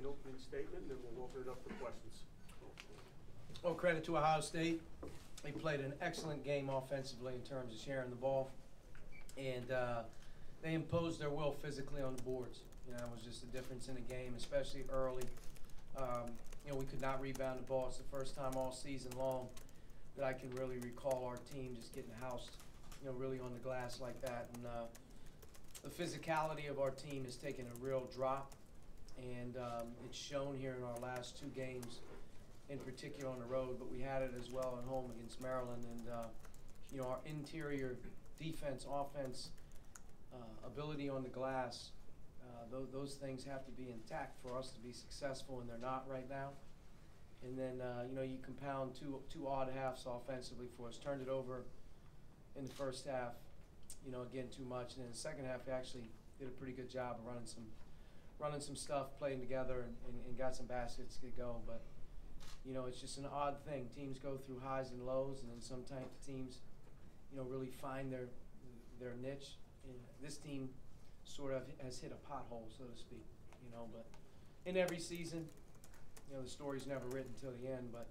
an opening statement, and then we'll open it up for questions. Well, credit to Ohio State. They played an excellent game offensively in terms of sharing the ball, and they imposed their will physically on the boards. You know, it was just a difference in the game, especially early. You know, we could not rebound the ball. It's the first time all season long that I can really recall our team just getting housed, you know, really on the glass like that. And the physicality of our team has taken a real drop, and it's shown here in our last two games, in particular on the road, but we had it as well at home against Maryland. And you know, our interior defense, offense, ability on the glass, those things have to be intact for us to be successful, and they're not right now. And then you know, you compound two odd halves offensively for us. Turned it over in the first half, you know, again too much, and in the second half we actually did a pretty good job of running some stuff, playing together, and got some baskets to go. But you know, it's just an odd thing. Teams go through highs and lows, and then sometimes teams, you know, really find their niche. And this team sort of has hit a pothole, so to speak, you know. But in every season, you know, the story's never written till the end. But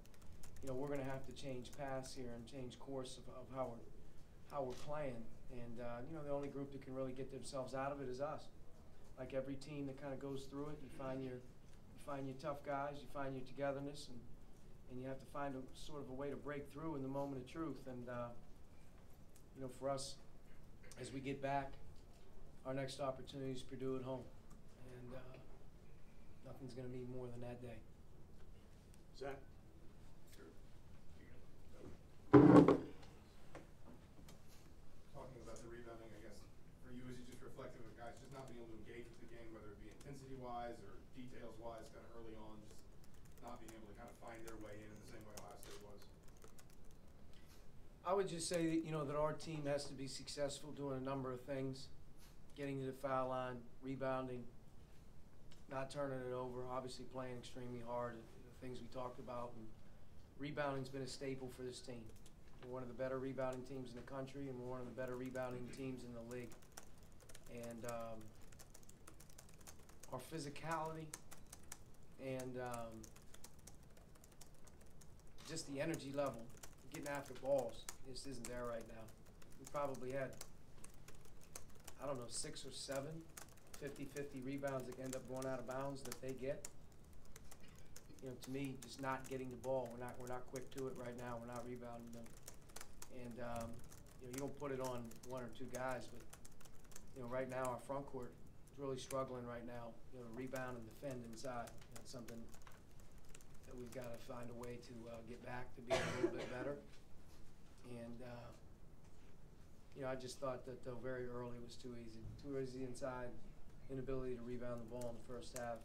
you know, we're going to have to change paths here and change course of how we're playing. And you know, the only group that can really get themselves out of it is us. Like every team that kind of goes through it, you find your tough guys, you find your togetherness, and you have to find a sort of a way to break through in the moment of truth. And you know, for us, as we get back, our next opportunity is Purdue at home, and nothing's going to mean more than that day. Zach? Talking about the rebounding, I guess, for you, is it just reflective of guys just not being able to engage with the game, whether it be intensity-wise or details-wise, kind of early on, just not being able to kind of find their way in the same way Ohio State was? I would just say that, you know, that our team has to be successful doing a number of things: getting to the foul line, rebounding, not turning it over, obviously playing extremely hard, the things we talked about. And rebounding's been a staple for this team. We're one of the better rebounding teams in the country, and we're one of the better rebounding teams in the league. And our physicality and just the energy level, getting after balls, just isn't there right now. We probably had, I don't know, 6 or 7 50-50 rebounds that end up going out of bounds that they get. You know, to me, just not getting the ball. We're not quick to it right now. We're not rebounding them. And you know, you don't put it on 1 or 2 guys, but you know, right now our front court is really struggling right now. You know, to rebound and defend inside. That's something that we've got to find a way to get back to being a little bit better. And you know, I just thought that though very early was too easy inside, inability to rebound the ball in the first half.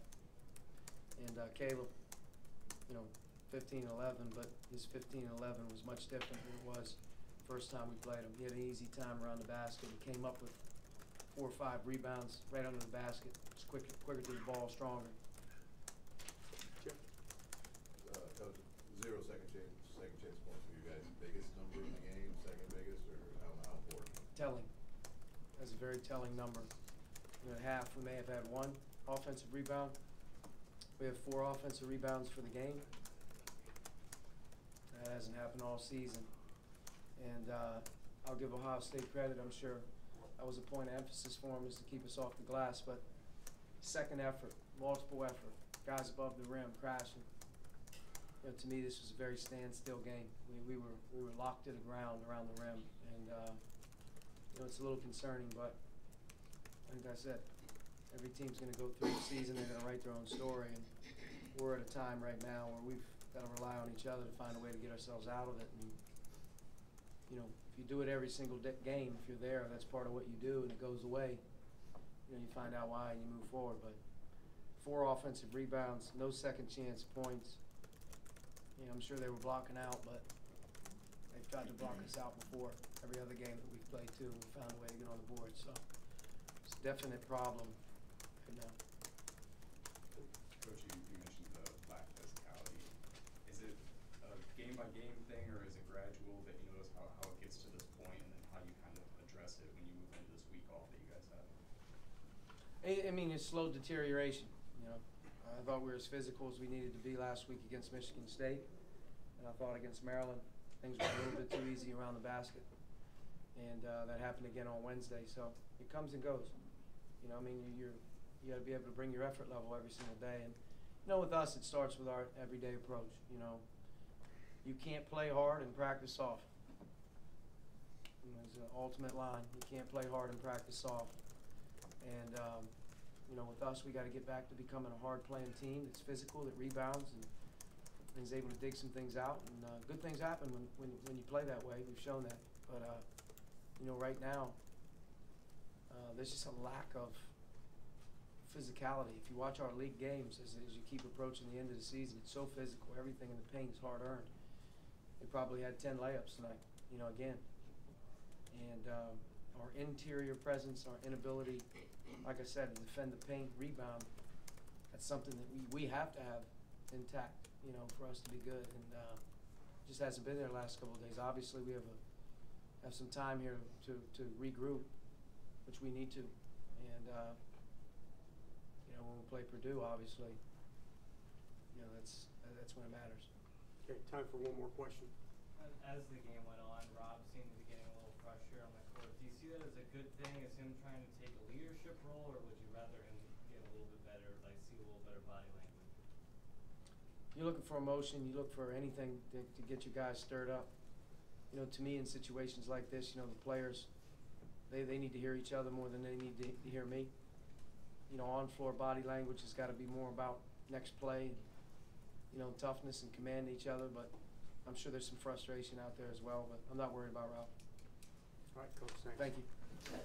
And Caleb, you know, 15-11, but his 15-11 was much different than it was first time we played him. He had an easy time around the basket. He came up with 4 or 5 rebounds right under the basket. Just quicker to the ball, stronger. Chip? Coach, 0 second chance points for you guys. Biggest number in the game, second biggest, or how important? Telling. That's a very telling number. You know, at half we may have had 1 offensive rebound. We have 4 offensive rebounds for the game. That hasn't happened all season. And I'll give Ohio State credit. I'm sure that was a point of emphasis for them, is to keep us off the glass. But second effort, multiple effort, guys above the rim crashing. You know, to me, this was a very standstill game. We were locked to the ground around the rim, and you know, it's a little concerning. But like I said, every team's going to go through the season. They're going to write their own story, and we're at a time right now where we've got to rely on each other to find a way to get ourselves out of it. And you know, if you do it every single game, if you're there, that's part of what you do, and it goes away. You know, you find out why and you move forward. But 4 offensive rebounds, no second chance points. You know, I'm sure they were blocking out, but they've tried to block us out before. Every other game that we've played too, we found a way to get on the board. So it's a definite problem right now. Coach, you mentioned the lack of physicality. Is it a game-by-game thing, or is it gradual that you notice how it gets to this point, and then how you kind of address it when you move into this week off that you guys have? I mean, it's slow deterioration. You know, I thought we were as physical as we needed to be last week against Michigan State, and I thought against Maryland, things were a little bit too easy around the basket. And that happened again on Wednesday, so it comes and goes. You know, I mean, you got to be able to bring your effort level every single day. And, you know, with us, it starts with our everyday approach. You know, you can't play hard and practice soft. And there's an ultimate line. You can't play hard and practice soft. And, you know, with us, we got to get back to becoming a hard-playing team that's physical, that rebounds, and is able to dig some things out. And good things happen when you play that way. We've shown that. But, you know, right now, there's just a lack of physicality. If you watch our league games, as you keep approaching the end of the season, it's so physical. Everything in the paint is hard-earned. They probably had 10 layups tonight, you know, again. And our interior presence, our inability, like I said, to defend the paint, rebound, that's something that we have to have intact, you know, for us to be good. And just hasn't been there the last couple of days. Obviously, we have some time here to regroup, which we need to. And, you know, when we play Purdue, obviously, you know, that's when it matters. Okay, time for one more question. As the game went on, Rob seemed to be getting a little pressure on the court. Do you see that as a good thing, as him trying to take a leadership role, or would you rather him get a little bit better, like see a little better body language? You're looking for emotion. You look for anything to get you guys stirred up. You know, to me, in situations like this, you know, the players, they need to hear each other more than they need to hear me. You know, on-floor body language has got to be more about next play, you know, toughness and command each other. But I'm sure there's some frustration out there as well. But I'm not worried about Ralph. All right, Coach, thanks. Thank you.